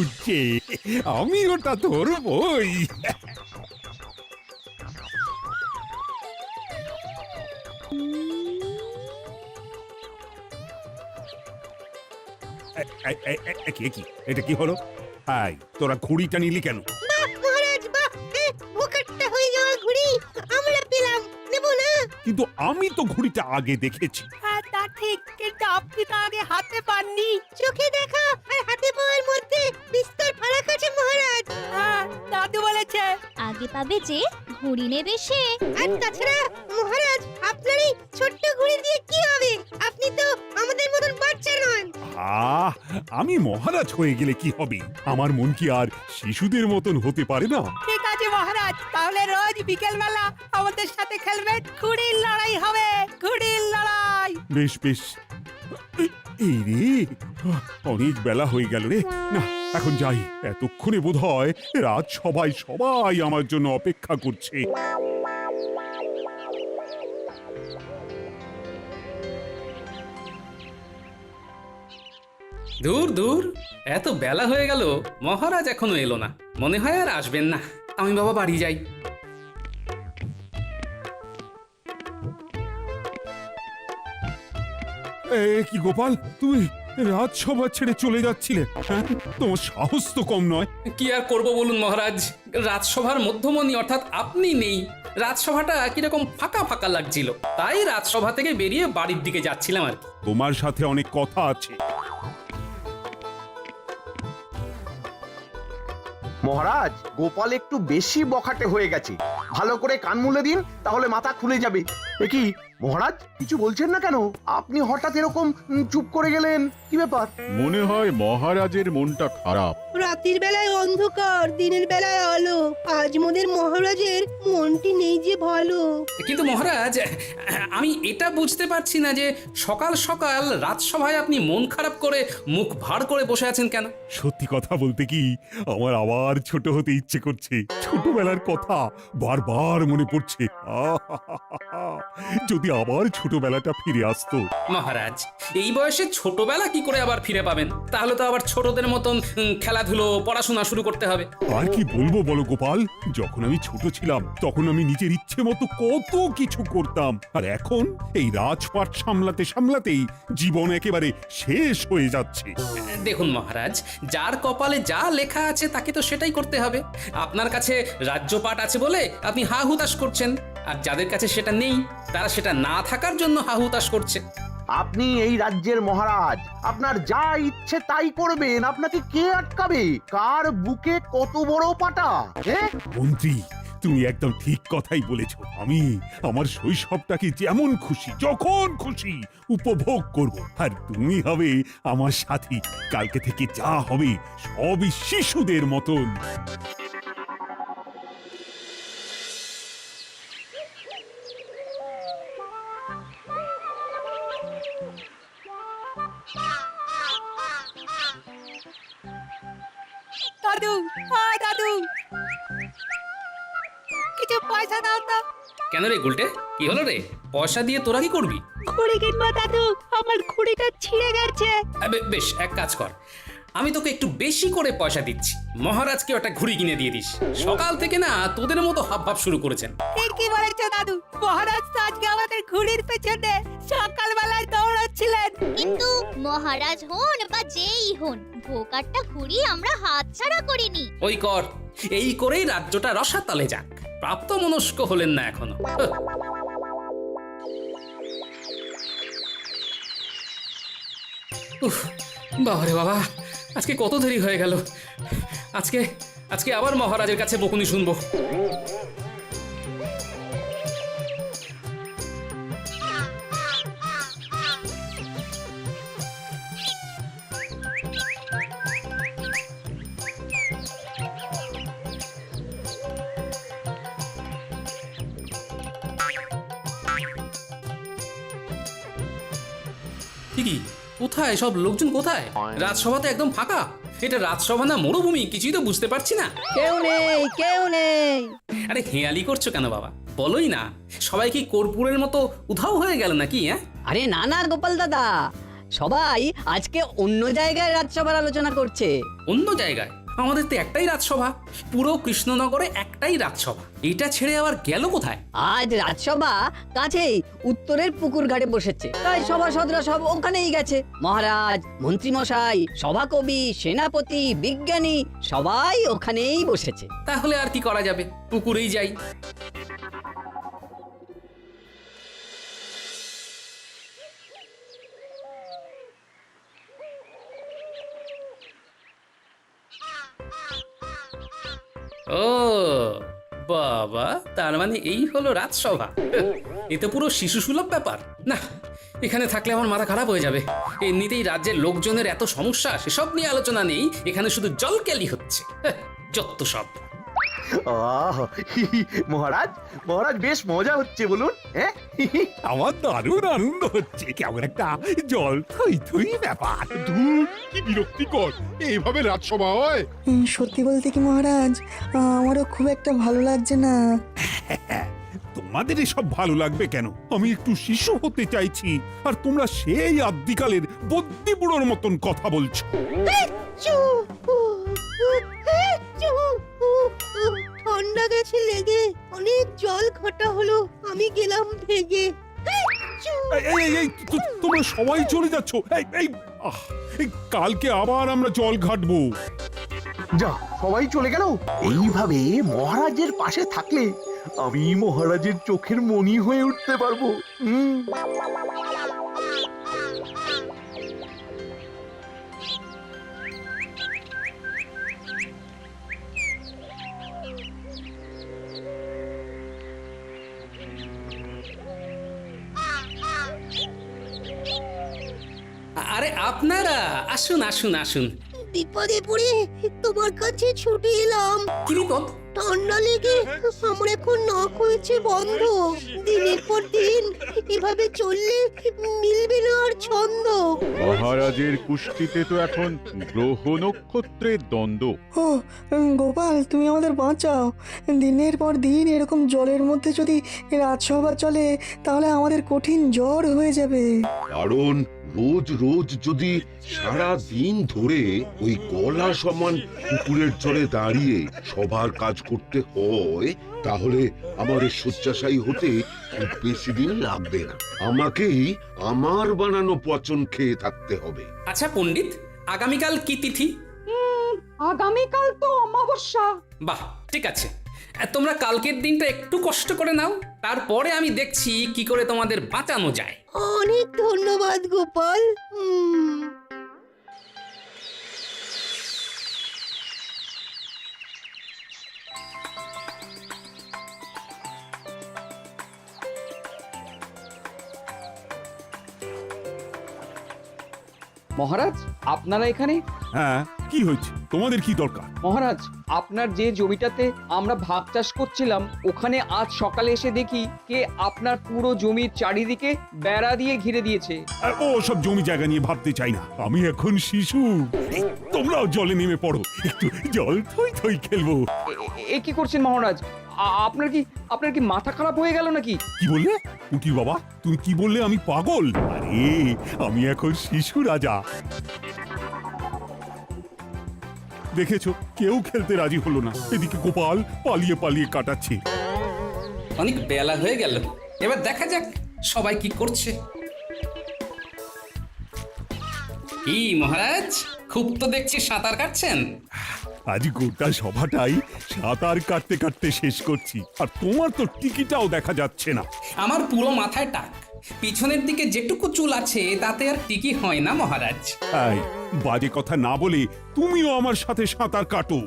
হচ্ছে, আমি ওটা ধরবই। কি এটা কি হলো? হাই, তোরা ঘুড়িটা নিলি কেন? বাহ মহারাজ বাহ, বোকাট্টা হয়ে যাওয়া ঘুড়ি আমরা পেলাম, নেব না? কিন্তু আমি তো ঘুড়িটা আগে দেখেছি। হ্যাঁ তা ঠিক, কিন্তু আপনি তো আগে হাতে পাননি। চোখে দেখা আর হাতে পাওয়ার মধ্যে বিস্তর ফারাক আছে মহারাজ। হ্যাঁ দাদু বলেছে। আগে পাবে যে ঘুড়ি নেবে সে। আর তাছাড়া মহারাজ আপনার এই ছোট্ট ঘুড়ি দিয়ে কি হবে? আপনি তো আমাদের মতন বাচ্চা নন। আহ, আমি মহারাজ হয়ে গেলে কি হবে? আমার মন কি আর শিশুদের মতন হতে পারে না? ঠিক আছে মহারাজ, তাহলে রোজ বিকেল বেলা আমাদের সাথে খেলবেন। ঘুড়ির লড়াই হবে, ঘুড়ির লড়াই। বেশ বেশ। এই রে, অনেক বেলা হয়ে গেল রে। না, এখন যাই। এতক্ষণে বোধ হয় রাজসভায় সবাই আমার জন্য অপেক্ষা করছে। দূর দূর, এত বেলা হয়ে গেল, মহারাজ এখনো এলো না। মনে হয় আর আসবেন না। আমি বাবা বাড়ি যাই। কি গোপাল, তুমি রাজসভা ছেড়ে চলে যাচ্ছিলে? হ্যাঁ, তোমার সাহস তো কম নয়। কি আর করব বলুন মহারাজ, রাজসভার মধ্যমণি অর্থাৎ আপনি নেই। রাজসভাটা কিরকম ফাঁকা ফাঁকা লাগছিল, তাই রাজসভা থেকে বেরিয়ে বাড়ির দিকে যাচ্ছিলাম আর কি। তোমার সাথে অনেক কথা আছে। মহারাজ, গোপাল একটু বেশি বখাটে হয়ে গেছে। ভালো করে কান মুলে দিন, তাহলে মাথা খুলে যাবে। কি মহারাজ, কিছু বলছেন না কেন? আপনি হঠাৎ এরকম চুপ করে গেলেন, কি ব্যাপার? মনে হয় মহারাজের মনটা খারাপ। রাতের বেলায় অন্ধকার, দিনের বেলায় আলো। আজ মোদের মহারাজের মনটি নেই যে ভালো। কিন্তু মহারাজ, আমি এটা বুঝতে পারছি না যে সকাল সকাল রাজসভায় আপনি মন খারাপ করে মুখ ভার করে বসে আছেন কেন? সত্যি কথা বলতে কি, আমার আবার ছোট হতে ইচ্ছে করছে। ছোটবেলার কথা বারবার মনে পড়ছে। যদি আবার ছোটবেলাটা ফিরে আসতো। মহারাজ, এই বয়সে ছোটবেলা কি করে আবার ফিরে পাবেন? তাহলে তো আবার ছোটদের মতন খেলাধুলো, পড়াশোনা শুরু করতে হবে। আর কি বলবো বলো গোপাল, যখন আমি ছোট ছিলাম তখন আমি নিজের ইচ্ছে মতো কত কিছু করতাম। আর এখন এই রাজপাট সামলাতে সামলাতেই জীবন একেবারে শেষ হয়ে যাচ্ছে। দেখুন মহারাজ, যার কপালে যা লেখা আছে তাকে তো সেটাই করতে হবে। আপনার কাছে রাজ্যপাট আছে বলে আপনি হা হুতাশ করছেন, আর যাদের কাছে সেটা নেই তারা সেটা না থাকার জন্য হা হুতাশ করছে। আপনি এই রাজ্যের মহারাজ, আপনার যা ইচ্ছে তাই করবেন। আপনাকে কে আটকাবে? কার বুকে কত বড় পাটা? মন্ত্রী, তুমি একদম ঠিক কথাই বলেছ। আমি আমার শৈশবটাকে যেমন খুশি, যখন খুশি উপভোগ করব। আর তুমি হবে আমার সাথী। কালকে থেকে যা হবে সবই শিশুদের মতন। দাদু, দাদু, কিছু পয়সা দাও তো। কেন রে গুলটে, কি হলো রে? পয়সা দিয়ে তোরা কি করবি? ঘুড়ি কিনবো দাদু, আমার ঘুড়িটা ছিঁড়ে গেছে। বেশ, এক কাজ কর, আমি তোকে একটু বেশি করে পয়সা দিচ্ছি। মহারাজকে একটা ঘুড়ি কিনে দিয়ে দিস। সকাল থেকে না তোদের মতো হাবভাব শুরু করেছেন। ঠিকই বলেছো দাদু, মহারাজ তো আজকে আমাদের ঘুড়ির পেছনে সকালবেলায় দৌড়াচ্ছিলেন। কিন্তু মহারাজ হন বা যেই হন, ভোকারটা ঘুড়ি আমরা হাতছাড়া করিনি। ওই কর, এই করেই রাজ্যটা রসাতলে যাক। প্রাপ্ত মনস্ক হলেন না এখনো। বাবারে বাবা, আজকে কত দেরি হয়ে গেল। আজকে আবার মহারাজের কাছে বকুনি শুনবো। কি কোথায় সব লোকজন? কোথায়? রাজসভাতে একদম ফাঁকা। এটা রাজসভা না মরুভূমি, কিছুই তো বুঝতে পারছি না। কেউ নেই, কেউ নেই। আরে হেয়ালি করছো কেন বাবা? বলোই না, সবাই কি কর্পূরের মতো উধাও হয়ে গেল নাকি? আরে না না গোপাল দাদা, সবাই আজকে অন্য জায়গায় রাজসভার আলোচনা করছে। অন্য জায়গায়? আমাদের তো একটাই রাজসভা, পুরো কৃষ্ণনগরে একটাই রাজসভা। এটা ছেড়ে আবার গেল কোথায়? আজ রাজসভা কাছেই উত্তরের পুকুর ঘাটে বসেছে, তাই সভাসদরা সব ওখানেই গেছে। মহারাজ, মন্ত্রীমশাই, সভাকবি, সেনাপতি, বিজ্ঞানী সবাই ওখানেই বসেছে। তাহলে আর কি করা যাবে, পুকুরেই যাই। ও বাবা, তার মানে এই হলো রাজসভা। এ তো পুরো শিশু সুলভ ব্যাপার। না, এখানে থাকলে আমার মাথা খারাপ হয়ে যাবে। এমনিতেই রাজ্যের লোকজনের এত সমস্যা, সেসব নিয়ে আলোচনা নেই। এখানে শুধু জলকেলি হচ্ছে, যত সব। আহ, মহারাজ মহারাজ বেশ মজা হচ্ছে বলুন। হ্যাঁ, আমার দারুণ আনন্দ হচ্ছে, কেমন একটা জল থই থই ব্যাপার। ধুর, কি বিরক্তিকর! এইভাবে রাজসভা হয়? সত্যি বলতে কি মহারাজ, আমারও খুব একটা ভালো লাগছে না। তোমাদের এসব ভালো লাগবে কেন? আমি একটু শিশু হতে চাইছি, আর তোমরা সেই আদ্যিকালের বদ্যি বুড়োর মতন কথা বলছো। চু, চু, ঠান্ডা গেছে লেগে, অনেক জল ঘাটা হলো, আমি গেলাম ভেগে। তোমরা সবাই চলে যাচ্ছ। এই কালকে আবার আমরা জল ঘাটবো। যা, সবাই চলে গেল। এইভাবে মহারাজের পাশে থাকলে আমি মহারাজের চোখের মণি হয়ে উঠতে পারবো। আরে আপনারা আসুন আসুন আসুন। বিপদে পড়ে তোমার কাছে ছুটে এলাম। কি বিপদ? ঠান্ডা লেগে আমার এখন নাক হয়েছে বন্ধ। দিনের পর দিন এভাবে চললে মিলবে না আর ছন্দ। মহারাজের কুষ্ঠিতে তো এখন গ্রহ নক্ষত্রের দ্বন্দ্ব। ও গোপাল, তুমি আমাদের বাঁচাও। দিনের পর দিন এরকম জলের মধ্যে যদি রাজসভা চলে, তাহলে আমাদের কঠিন জ্বর হয়ে যাবে। কারণ রোজ রোজ যদি সারা দিন ধরে ওই গলা সমান পুকুরের জলে দাঁড়িয়ে সবার কাজ করতে হয়, তাহলে আমার শয্যাশায়ী হতে খুব বেশি দিন লাগবে না। আমাকেই আমার বানানো পচন খেয়ে থাকতে হবে। আচ্ছা পণ্ডিত, আগামীকাল কি তিথি? আগামীকাল তো অমাবস্যা। বাহ, ঠিক আছে। তোমরা কালকের দিনটা একটু কষ্ট করে নাও, তারপরে আমি দেখছি কি করে তোমাদের বাঁচানো যায়। অনেক ধন্যবাদ গোপাল। মহারাজ, আপনারা এখানে? হ্যাঁ, কি হয়েছে? তোমাদের কি দরকার? মহারাজ, আপনার যে জমিটাতে আমরা ভাগ চাষ করছিলাম, ওখানে আজ সকালে এসে দেখি কে আপনার পুরো জমির চারিদিকে বেড়া দিয়ে ঘিরে দিয়েছে। ও সব জমি জায়গা নিয়ে ভাবতে চাই না, আমি এখন শিশু। তোমরাও জলে নেমে পড়ো, একটু জল থই থই খেলবো। এ কি করছেন মহারাজ? আপনার কি মাথা খারাপ হয়ে গেল নাকি? কি বললে কুটি বাবা? তুমি কি বললে? আমি পাগল? আরে আমি এখন শিশু রাজা। দেখেছো, কেউ খেলতে রাজি হলো না। এদিকে গোপাল পালিয়ে পালিয়ে কাটাচ্ছে। অনেক বেলা হয়ে গেল, এবার দেখা যাক সবাই কি করছে। কি মহারাজ, খুব তো দেখছি সাঁতার কাটছেন। আজ গোটা সভাটাই সাঁতার কাটতে কাটতে শেষ করছি, আর তোমার তো টিকিটাও দেখা যাচ্ছে না। আমার পুরো মাথায় টাক, পিছনের দিকে যেটুকু চুল আছে তাতে আর টিকি হয় না মহারাজ। এই বাজে কথা না বলে তুমিও আমার সাথে সাঁতার কাটো।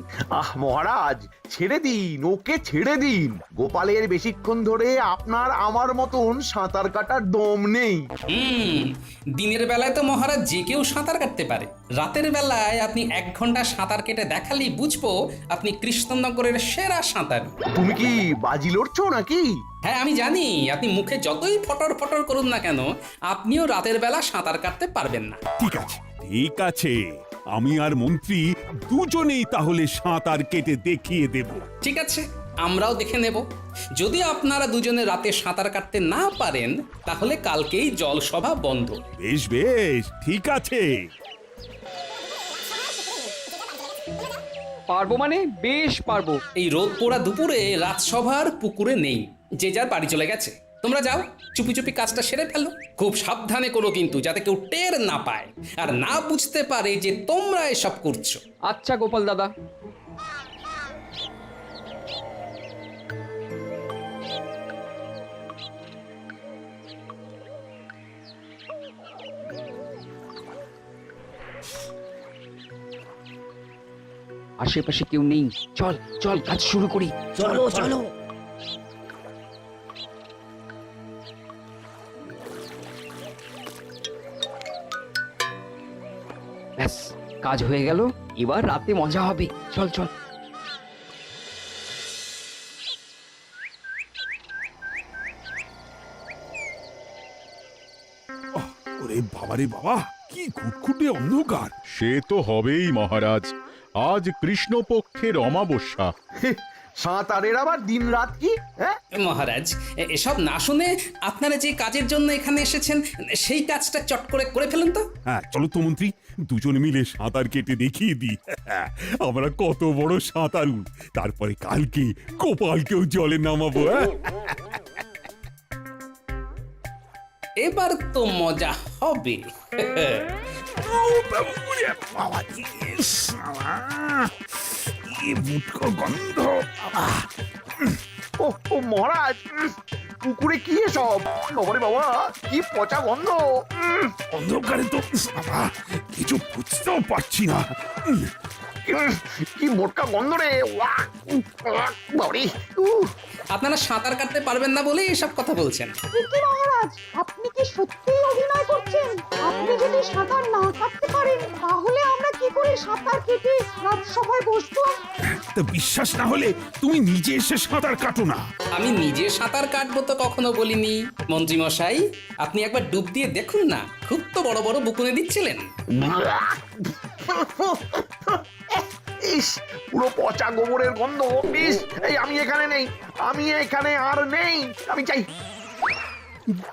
মহারাজ, ছেড়ে দিন, ওকে ছেড়ে দিন। গোপালের বেশিক্ষণ ধরে আপনার আমার মতন সাঁতার কাটার দম নেই। দিনের বেলায় তো মহারাজ যে কেউ সাঁতার কাটতে পারে, রাতের বেলায় আপনি 1 ঘন্টা সাঁতার কেটে দেখালেই বুঝবো আপনি কৃষ্ণনগরের সেরা সাঁতার। তুমি কি বাজি লড়ছো নাকি? হ্যাঁ, আমি জানি আপনি মুখে যতই ফটর ফটর করুন না কেন, আপনিও রাতের বেলা সাঁতার কাটতে পারবেন না। ঠিক আছে, ঠিক আছে, আমি আর মন্ত্রী দুজনেই তাহলে সাঁতার কেটে দেখিয়ে দেব। ঠিক আছে, আমরাও দেখে নেব। যদি আপনারা দুজনে রাতে সাঁতার কাটতে না পারেন তাহলে কালকেই জলসভা বন্ধ। বেশ বেশ, ঠিক আছে। পারবো মানে বেশ পারবো। এই রোদ পোড়া দুপুরে রাজসভার পুকুরে নেই, যে যার বাড়ি চলে গেছে। তোমরা যাও, চুপি চুপি কাজটা সেরে ফেলো। খুব সাবধানে করো কিন্তু, যাতে কেউ টের না পায় আর না বুঝতে পারে যে তোমরা এসব করছো। আচ্ছা গোপাল দাদা। আশেপাশে কেউ নেই, চল চল কাজ শুরু করি। চলো চলো। ব্যাস, কাজ হয়ে গেল। এবার রাতে মজা হবে। চল চল। ওরে বাবারে বাবা, কি খুটখুটে অন্ধকার। সে তো হবেই মহারাজ, আজ কৃষ্ণপক্ষের অমাবস্যা। সাঁতারের আবার দিন রাত কি? হ্যাঁ, মহারাজ, এসব না শুনে আপনারা যে কাজের জন্য এখানে এসেছেন সেই কাজটা চট করে করে ফেলুন তো। হ্যাঁ চলো তো মন্ত্রী, দুজনে মিলে সাঁতার কেটে দেখিয়ে দিই আমরা কত বড় সাঁতারু। তারপরে কালকে গোপালকেও জলে নামাবো। এবার তো মজা হবে। গন্ধ। ও ও মহারাজ, পুকুরে কি এসব? বাবারে বাবা, কি পচা গন্ধ। অন্ধকারে তো বাবা কিছু বুঝতেও পারছি না। কি মোটকা গন্ধ রে। বাবারে। আপনারা সাঁতার কাটতে পারবেন না বলেই এসব কথা বলছেন। মহারাজ, আপনি কি সত্যি অভিনয় করছেন? আপনি যদি সাঁতার না কাটতে পারেন তাহলে আমরা কি করে সাঁতার কেটে রাজসভায় বসবো? তা বিশ্বাস না হলে তুমি নিজে এসে সাঁতার কাটো না। আমি নিজে সাঁতার কাটবো তো কখনো বলিনি। মন্ত্রী মশাই, আপনি একবার ডুব দিয়ে দেখুন না, খুব তো বড় বড় বুকুনে দিচ্ছিলেন। ইস, পুরো পচা গোবরের গন্ধ। ইস, এই আমি এখানে নেই, আমি এখানে আর নেই, আমি চাই।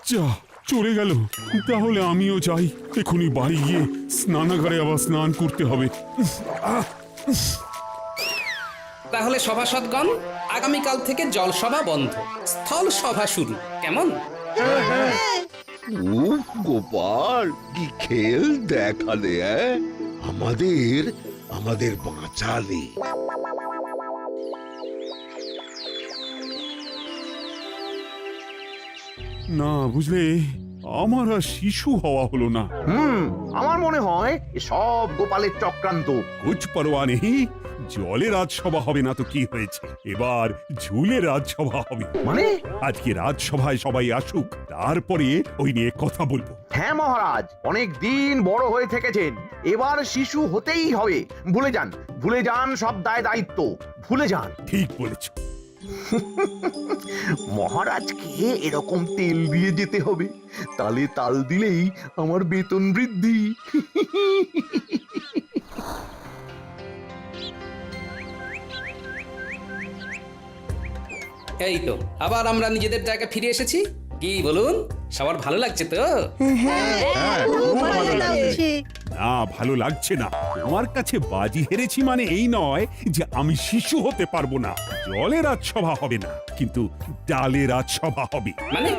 যা চলে গেল। তাহলে আমিও যাই, এখনই বাড়ি গিয়ে স্নানাগারে আবার স্নান করতে হবে। তাহলে সভাসদগণ, আগামীকাল থেকে জলসভা বন্ধ, স্থল সভা শুরু, কেমন? উফ গোপাল, কি খেল দেখালে! আমাদের আমাদের বাঁচালে। না বুঝলে, আমার আর শিশু হওয়া হলো না। আমার মনে হয় সব গোপালের চক্রান্ত। কুছ পরোয়া নেই, জলে রাজসভা হবে না তো কি হয়েছে, এবার ঝুলে রাজসভা হবে। মানে? আজকে রাজসভায় সবাই আসুক, তারপরে ওই নিয়ে কথা বলবো। হ্যাঁ মহারাজ, অনেক দিন বড় হয়ে থেকেছেন, এবার শিশু হতেই হবে। ভুলে যান, ভুলে যান সব দায় দায়িত্ব, ভুলে যান। ঠিক বলেছ। মহারাজকে এরকম তেল দিয়ে যেতে হবে, তালে তাল দিলেই আমার বেতন বৃদ্ধি। এই তো আবার আমরা নিজেদের জায়গায় ফিরে এসেছি। কি বলুন, সবার ভালো লাগছে তো? না ভালো লাগছে না। তোমার কাছে বাজি হেরেছি মানে এই নয় যে আমি শিশু হতে পারবো না। জলে রাজসভা হবে না, কিন্তু ডালে রাজসভা হবে। মানে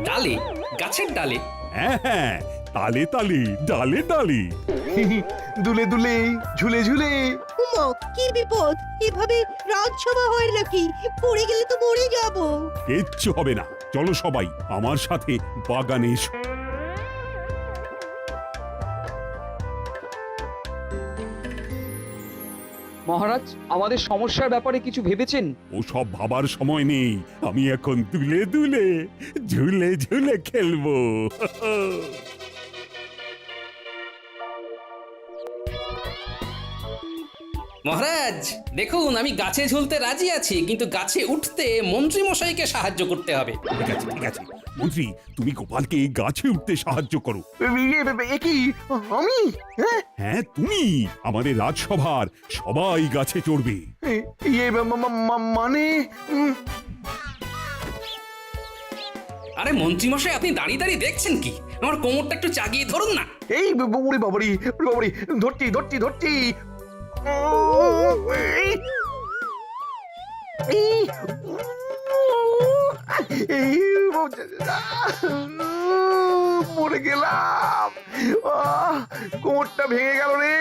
ডালে, গাছের ডালে? হ্যাঁ হ্যাঁ, তালে তালে, ডালে ডালে, দুলে দুলে, ঝুলে ঝুলে। উমা, কি বিপদ! এভাবে রাজসভা হয় নাকি? পড়ে গেলে তো মরে যাব। কিচ্ছু হবে না। চলো সবাই আমার সাথে বাগানে এসো। মহারাজ, আমাদের সমস্যার ব্যাপারে কিছু ভেবেছেন? ও সব ভাবার সময় নেই, আমি এখন দুলে দুলে, ঝুলে ঝুলে খেলবো। মহারাজ দেখুন, আমি গাছে ঝুলতে রাজি আছি, কিন্তু গাছে উঠতে মন্ত্রী মশাইকে সাহায্য করতে হবে। ঠিক আছে ঠিক আছে, মন্ত্রী, তুমি গোপালকে গাছে উঠতে সাহায্য করো। এ কি আমি? হ্যাঁ হ্যাঁ তুমি। আমাদের রাজসভার সবাই গাছে চড়বে। ইয়ে মানে আরে মন্ত্রীমশাই, আপনি দাঁড়িয়ে দাঁড়িয়ে দেখছেন কি? আমার কোমরটা একটু চাগিয়ে ধরুন না। এই ওরে বাবারি ধরছি ধরছি ধরছি মরে গেলাম। কোমরটা ভেঙে গেল রে।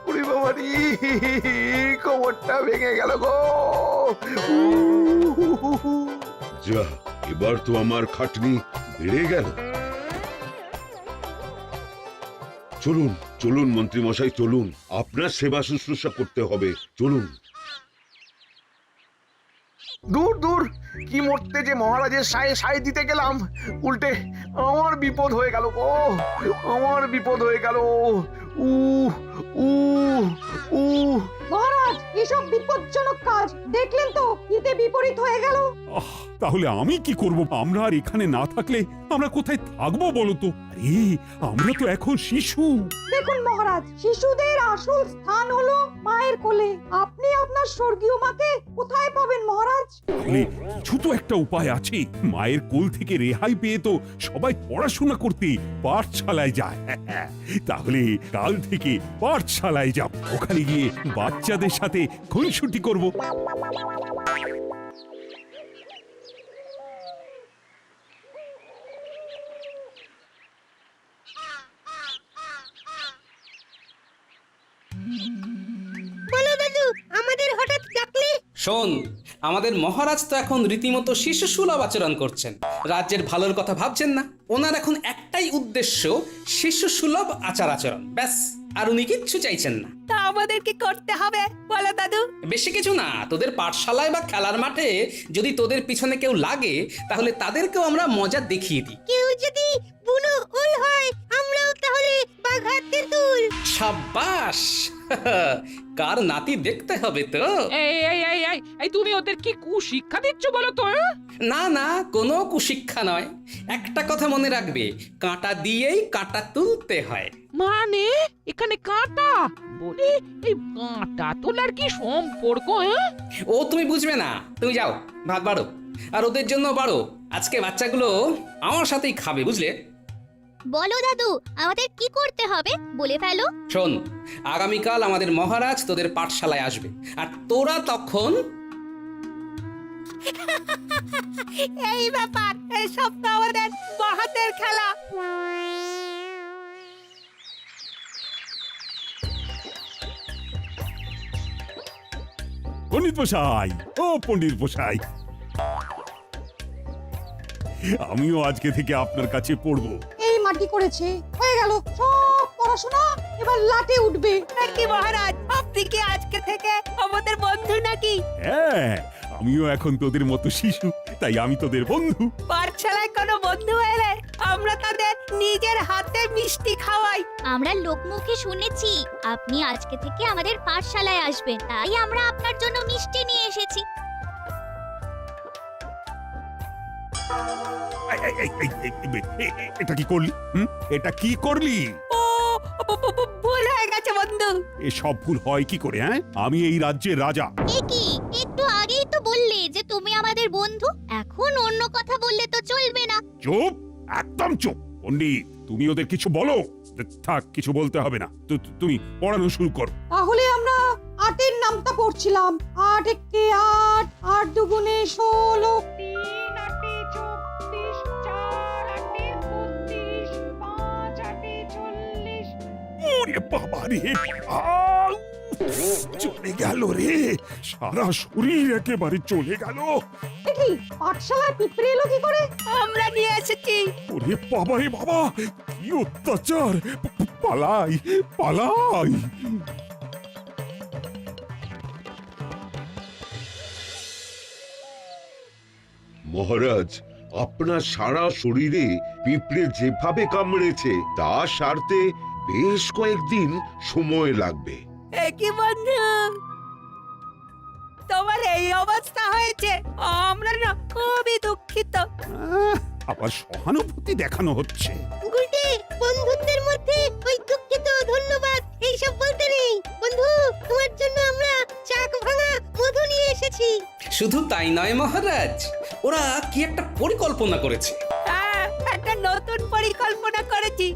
ওরে বাবারি কোমরটা ভেঙে গেল গো। যা, এবার তো আমার খাটনি বেড়ে গেল। চলুন চলুন মন্ত্রী মশাই, চলুন, আপনার সেবা শুশ্রূষা করতে হবে, চলুন। দূর দূর, কি মরতে যে মহারাজের সায়ে সায় দিতে গেলাম, উল্টে আমার বিপদ হয়ে গেল গো, আমার বিপদ হয়ে গেল। উ উ উ মহারাজ, এসব বিপজ্জনক কাজ দেখলেন তো, হিতে বিপরীত হয়ে গেল। তাহলে আমি কি করব? আমরা আর এখানে না থাকলে আমরা কোথায় থাকবো বলো তো? আরে আমরা তো এখন শিশু। দেখুন মহারাজ, শিশুদের আসল স্থান হলো মায়ের কোলে। আপনি আপনার স্বর্গীয় মাকে কোথায় পাবেন মহারাজ? তাহলে কিছু তো একটা উপায় আছে। মায়ের কোল থেকে রেহাই পেয়ে তো সবাই পড়াশোনা করতে পাঠশালায় যায়। তাহলে কাল থেকে পাঠশালায় যাব, ওখানে গিয়ে বাচ্চাদের সাথে খুনসুটি করব। বলো দাদু, আমাদের হঠাৎ ডাকলে? শোন, আমাদের মহারাজ তো এখন রীতিমতো শিশু সুলভ আচরণ করছেন। রাজ্যের ভালোর কথা ভাবছেন না। ওনার এখন একটাই উদ্দেশ্য, শিশু সুলভ আচার আচরণ, ব্যাস। আর উনি কিচ্ছু চাইছেন না। তা আমাদের কি করতে হবে বলো দাদু? বেশি কিছু না, তোদের পাঠশালায় বা খেলার মাঠে যদি তোদের পিছনে কেউ লাগে, তাহলে তাদেরকেও আমরা মজা দেখিয়ে দিই। কেউ যদি বুনো উল হয়, আমরাও তাহলে বাঘা তেঁতুল। সাব্বাস! কার নাতি দেখতে হবে তো। এই তুমি ওদের কি কুশিক্ষা দিচ্ছ বলো তো? না না, কোনো কুশিক্ষা নয়। একটা কথা মনে রাখবে, কাঁটা দিয়েই কাঁটা তুলতে হয়। মানে এখানে কাঁটা বলে এই কাঁটা তোলার কি সম্পর্ক? ও তুমি বুঝবে না, তুমি যাও ভাত বাড়ো, আর ওদের জন্য বাড়ো। আজকে বাচ্চাগুলো আমার সাথেই খাবে, বুঝলে? বলো দাদু, আমাদের কি করতে হবে বলে ফেলো। শোন, আগামীকাল আমাদের মহারাজ তোদের পাঠশালায় আসবে, আর তোরা তখন এই ব্যাপার, এই সব তো আমাদের বাহাতের খেলা। পণ্ডিত মশাই, ও পণ্ডিত মশাই, আমিও আজকে থেকে আপনার কাছে পড়বো। এই মাটি করেছে, হয়ে গেল সব পড়াশোনা, এবার লাটে উঠবে। নাকি মহারাজ, আপনি কি আজকে থেকে আমাদের বন্ধু নাকি? হ্যাঁ, আমিও এখন তোদের মতো শিশু, তাই আমি তোদের বন্ধু। পাঠশালায় কোনো বন্ধু এলে আমরা তাদের নিজের হাতে মিষ্টি খাওয়াই। আমরা লোকমুখে শুনেছি আপনি আজকে থেকে আমাদের পাঠশালায় আসবেন, তাই আমরা আপনার জন্য মিষ্টি নিয়ে এসেছি। এটা কি করলি? এটা কি করলি? ও ভুল হয়ে গেছে বন্ধু। এসব ভুল হয় কি করে? হ্যাঁ, আমি এই রাজ্যের রাজা। এ কি, একটু আগেই তো বললে যে তুমি আমাদের বন্ধু, এখন অন্য কথা বললে তো চলবে না। চুপ, একদম চুপ। পণ্ডিত, তুমি ওদের কিছু বলো। থাক, কিছু বলতে হবে না, তুমি পড়ানো শুরু করো। তাহলে আমরা আটের নামটা পড়ছিলাম। 8 একে 8, 8 দুগুণে 16, 3 আটে 24, 4 আটে 32, 5 আটে 40। ওরে বাবা রে বাবা, চলে গেল রে, সারা শরীর একেবারে চলে গেল। দেখি পাঠশালায় পিঁপড়ে এলো কি করে? আমরা নিয়ে এসেছি। ওরে বাবা রে বাবা, কি অত্যাচার! পালাই পালাই। মহারাজ, আপনার সারা শরীরে পিঁপড়ে যেভাবে কামড়েছে তা সারতে বেশ কয়েকদিন সময় লাগবে। একই বন্ধু, তোমার আমার এই অবস্থা হয়েছে আমরা না খুবই দুঃখিত। আবার সহানুভূতি দেখানো হচ্ছে। গুলটে, বন্ধুত্বের মধ্যে ওই দুঃখিত ধন্যবাদ এইসব বলতে নেই। বন্ধু, তোমার জন্য আমরা চাক ভাঙা মধু নিয়ে এসেছি। শুধু তাই নয় মহারাজ, ওরা কি একটা পরিকল্পনা করেছে। হ্যাঁ, একটা নতুন পরিকল্পনা করেছি।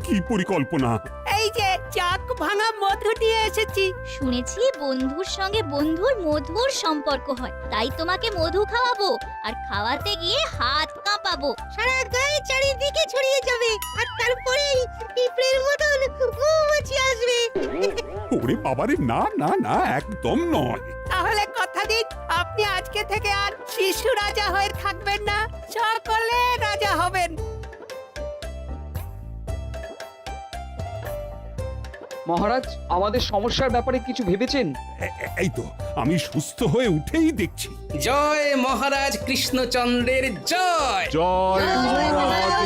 কি পরিকল্পনা? এই যে চাক ভাঙা মধু নিয়ে এসেছি। শুনেছি বন্ধুর সঙ্গে বন্ধুর মধুর সম্পর্ক হয়, তাই তোমাকে মধু খাওয়াবো, আর খাওয়াতে গিয়ে হাত কাঁপাবো, সারা গায়ে চারিদিকে ছড়িয়ে যাবে, আর তারপরেই পিঁপড়ের মতন মৌমাছি আসবে। ওরে বাবারে, না না না, একদম নয়। তাহলে কথা দিন, আপনি আজকে থেকে আর শিশু রাজা হয়ে থাকবেন না, সকলে রাজা হবেন। মহারাজ, আমাদের সমস্যার ব্যাপারে কিছু ভেবেছেন? এই তো আমি সুস্থ হয়ে উঠেই দেখছি। জয় মহারাজ কৃষ্ণচন্দ্রের জয়। জয় মহারাজ